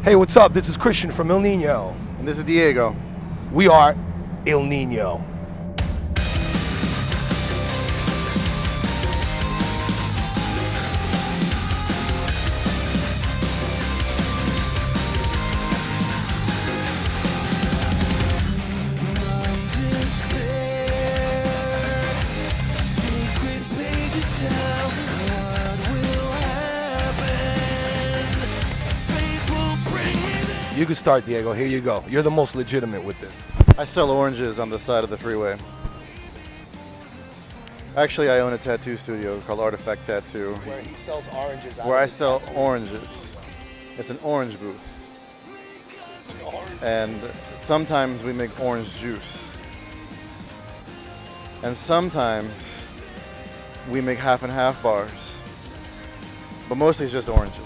Hey, what's up? This is Cristian from El Niño. And this is Diego. We are El Niño. You can start, Diego. Here you go. You're the most legitimate with this. I sell oranges on the side of the freeway. Actually, I own a tattoo studio called Artifact Tattoo. Where he sells oranges. Where I sell oranges. It's an orange booth. And sometimes we make orange juice. And sometimes we make half and half bars. But mostly it's just oranges.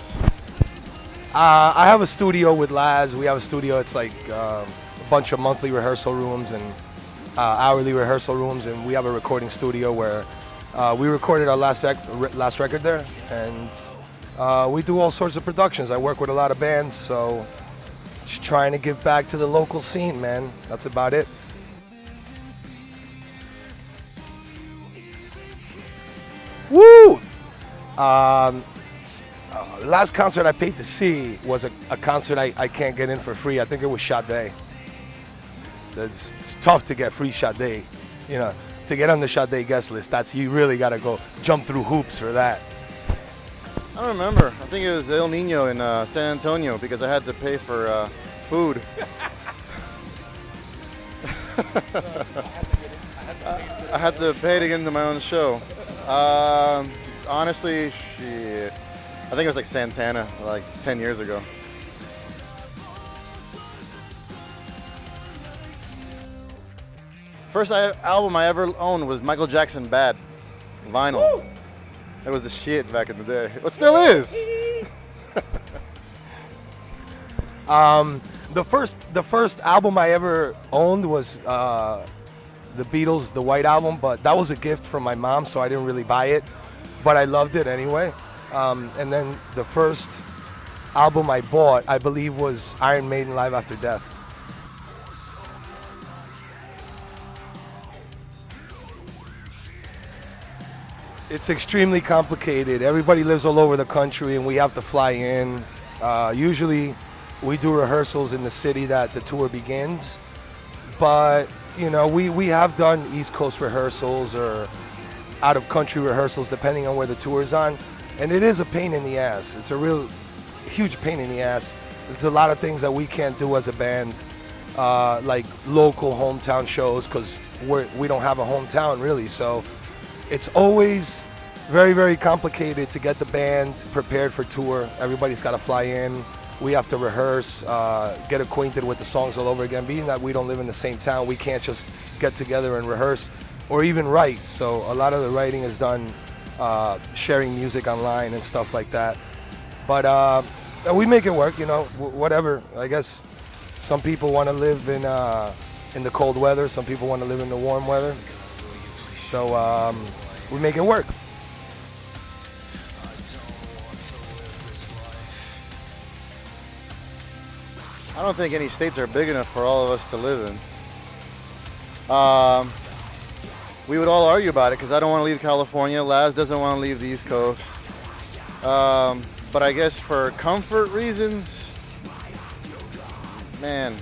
I have a studio with Laz. We have a studio. It's like a bunch of monthly rehearsal rooms and hourly rehearsal rooms, and we have a recording studio where we recorded our last record there, and we do all sorts of productions. I work with a lot of bands, so just trying to give back to the local scene, man. That's about it. Woo! The last concert I paid to see was a concert I can't get in for free. I think it was Sade. It's tough to get free Sade. You know, to get on the Sade guest list, you really got to go jump through hoops for that. I don't remember. I think it was El Niño in San Antonio because I had to pay for food. I had to pay to get into my own show. Honestly, shit. I think it was like Santana, like 10 years ago. First album I ever owned was Michael Jackson Bad, vinyl. Woo! That was the shit back in the day. It still is. The first album I ever owned was the Beatles, the White Album, but that was a gift from my mom, so I didn't really buy it, but I loved it anyway. And then the first album I bought, I believe, was Iron Maiden Live After Death. It's extremely complicated. Everybody lives all over the country and we have to fly in. Usually we do rehearsals in the city that the tour begins, but you know, we have done East Coast rehearsals or out of country rehearsals depending on where the tour is on. And it is a pain in the ass. It's a real huge pain in the ass. There's a lot of things that we can't do as a band, like local hometown shows, because we don't have a hometown really. So it's always very, very complicated to get the band prepared for tour. Everybody's got to fly in. We have to rehearse, get acquainted with the songs all over again. Being that we don't live in the same town, we can't just get together and rehearse or even write. So a lot of the writing is done sharing music online and stuff like that. But we make it work, you know, whatever. I guess some people want to live in the cold weather. Some people want to live in the warm weather. So we make it work. I don't think any states are big enough for all of us to live in. We would all argue about it because I don't want to leave California. Laz doesn't want to leave the East Coast. But I guess for comfort reasons, man,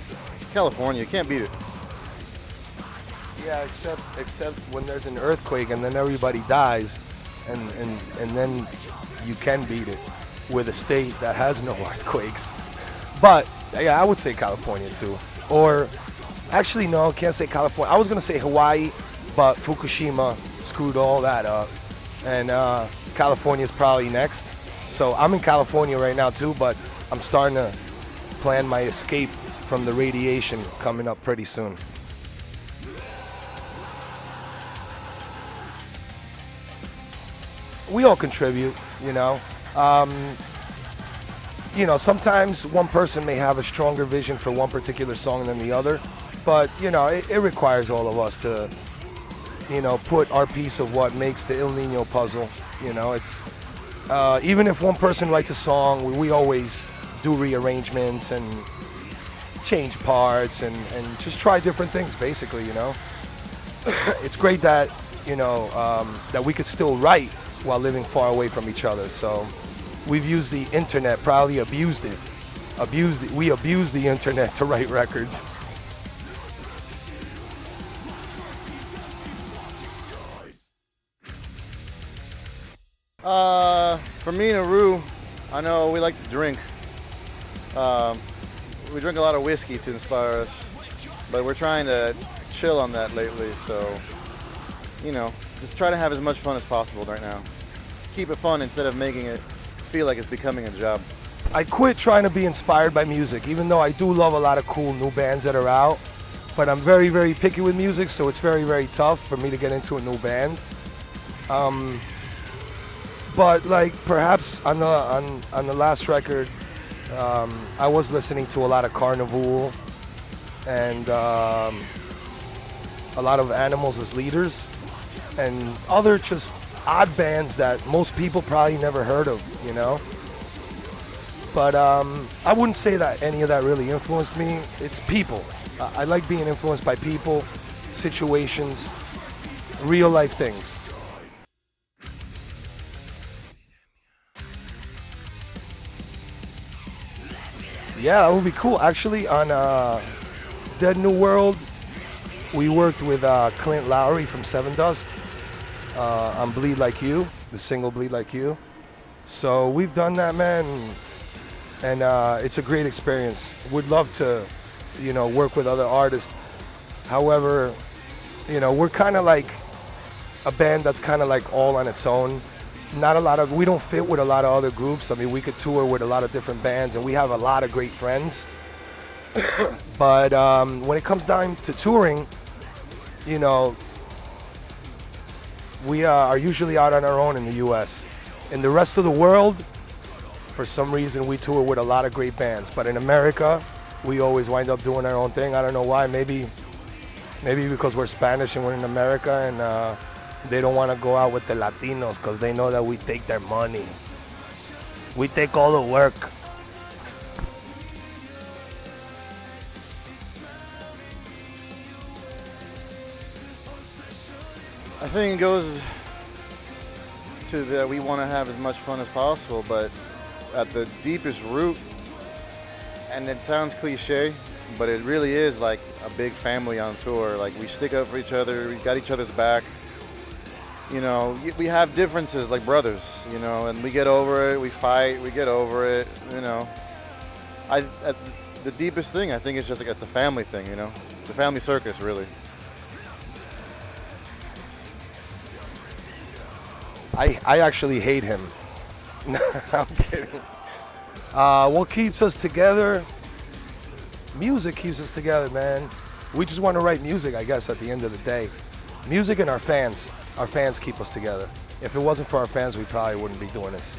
California, you can't beat it. Yeah, except when there's an earthquake and then everybody dies, and then you can beat it with a state that has no earthquakes. But yeah, I would say California too. Or actually, no, I can't say California. I was gonna say Hawaii, but Fukushima screwed all that up, and California's probably next. So I'm in California right now too, but I'm starting to plan my escape from the radiation coming up pretty soon. We all contribute, you know. Sometimes one person may have a stronger vision for one particular song than the other, but you know, it requires all of us to, you know, put our piece of what makes the El Niño puzzle. You know, it's even if one person writes a song, we always do rearrangements and change parts and just try different things, basically, you know. It's great that, you know, that we could still write while living far away from each other. So we've used the internet, probably abused it. We abused the internet to write records. For me and Aru, I know we like to drink. We drink a lot of whiskey to inspire us, but we're trying to chill on that lately. So, you know, just try to have as much fun as possible right now. Keep it fun instead of making it feel like it's becoming a job. I quit trying to be inspired by music, even though I do love a lot of cool new bands that are out. But I'm very, very picky with music, so it's very, very tough for me to get into a new band. But like perhaps on the last record, I was listening to a lot of Carnival and a lot of Animals as Leaders and other just odd bands that most people probably never heard of, you know. But I wouldn't say that any of that really influenced me. It's people. I like being influenced by people, situations, real life things. Yeah, that would be cool. Actually, on Dead New World, we worked with Clint Lowry from Seven Dust on Bleed Like You, the single Bleed Like You. So we've done that, man, and it's a great experience. Would love to, you know, work with other artists. However, you know, we're kind of like a band that's kind of like all on its own. We don't fit with a lot of other groups. I mean, we could tour with a lot of different bands and we have a lot of great friends. But when it comes down to touring, you know, we are usually out on our own in the US. In the rest of the world, for some reason, we tour with a lot of great bands. But in America, we always wind up doing our own thing. I don't know why. Maybe because we're Spanish and we're in America and they don't want to go out with the Latinos because they know that we take their money. We take all the work. I think it goes to that we want to have as much fun as possible, but at the deepest root, and it sounds cliche, but it really is like a big family on tour. Like we stick up for each other, we got each other's back. You know, we have differences like brothers, you know, and we get over it, we fight, we get over it, you know. The deepest thing, I think, is just like it's a family thing, you know. It's a family circus, really. I actually hate him. I'm kidding. What keeps us together? Music keeps us together, man. We just want to write music, I guess, at the end of the day. Music and our fans. Our fans keep us together. If it wasn't for our fans, we probably wouldn't be doing this.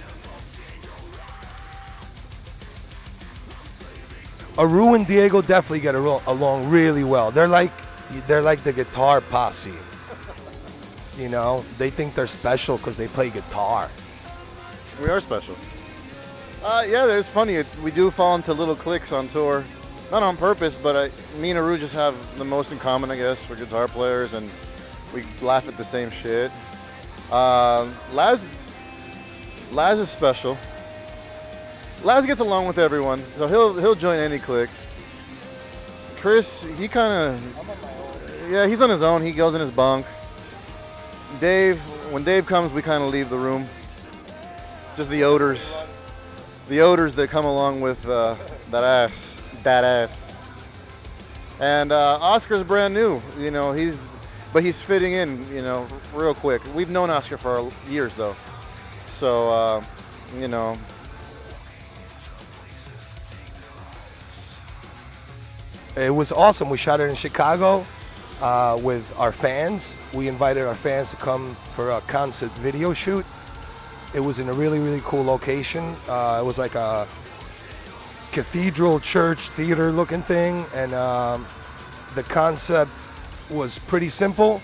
Aru and Diego definitely get along really well. They're like the guitar posse. You know, they think they're special because they play guitar. We are special. Yeah, it's funny. We do fall into little cliques on tour. Not on purpose, but me and Aru just have the most in common, I guess. We're guitar players and we laugh at the same shit. Laz is special. Laz gets along with everyone, so he'll join any clique. Chris, he kind of, yeah, he's on his own. He goes in his bunk. Dave, when Dave comes, we kind of leave the room. Just the odors that come along with that ass. And Oscar's brand new, you know. But he's fitting in, you know, real quick. We've known Oscar for years, though. So, you know. It was awesome. We shot it in Chicago with our fans. We invited our fans to come for a concept video shoot. It was in a really, really cool location. It was like a cathedral church theater looking thing. And the concept was pretty simple.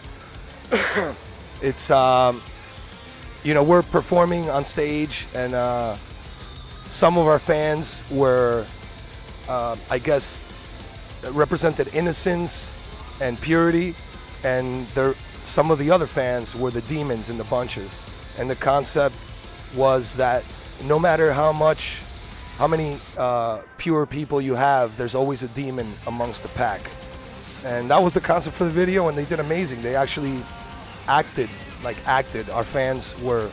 It's, you know, we're performing on stage and some of our fans were, I guess, represented innocence and purity, and some of the other fans were the demons in the bunches. And the concept was that no matter how many pure people you have, there's always a demon amongst the pack. And that was the concept for the video, and they did amazing. They actually acted. Our fans were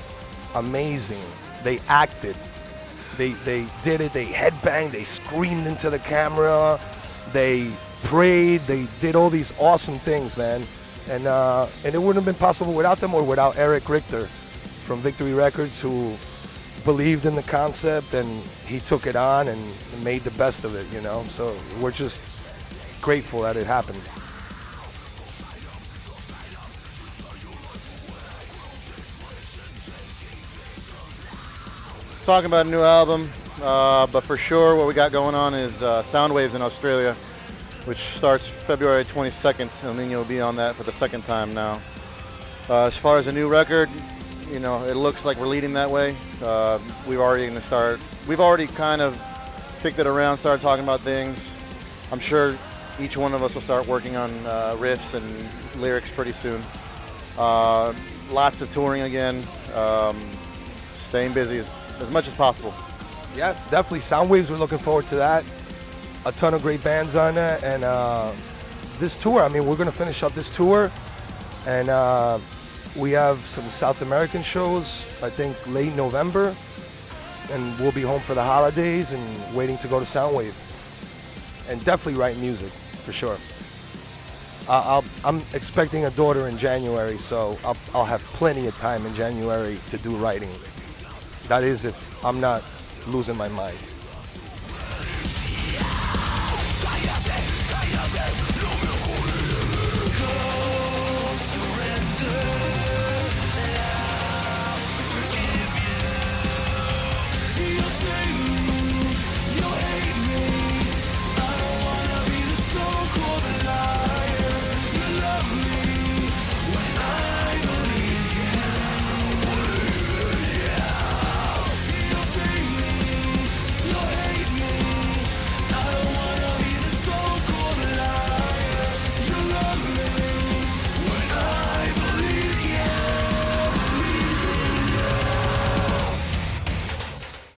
amazing. They acted. They did it. They headbanged. They screamed into the camera. They prayed. They did all these awesome things, man. And it wouldn't have been possible without them or without Eric Richter from Victory Records, who believed in the concept, and he took it on and made the best of it, you know? So we're just grateful that it happened. Talking about a new album, but for sure what we got going on is Soundwaves in Australia, which starts February 22nd. El Niño will be on that for the second time now. As far as a new record, you know, it looks like we're leading that way. We've already kind of kicked it around, started talking about things. I'm sure each one of us will start working on riffs and lyrics pretty soon. Lots of touring again, staying busy as much as possible. Yeah, definitely. Soundwaves, we're looking forward to that. A ton of great bands on that, and this tour, I mean, we're gonna finish up this tour, and we have some South American shows, I think late November, and we'll be home for the holidays and waiting to go to Soundwave. And definitely write music, for sure. I'm expecting a daughter in January, so I'll have plenty of time in January to do writing. That is if I'm not losing my mind.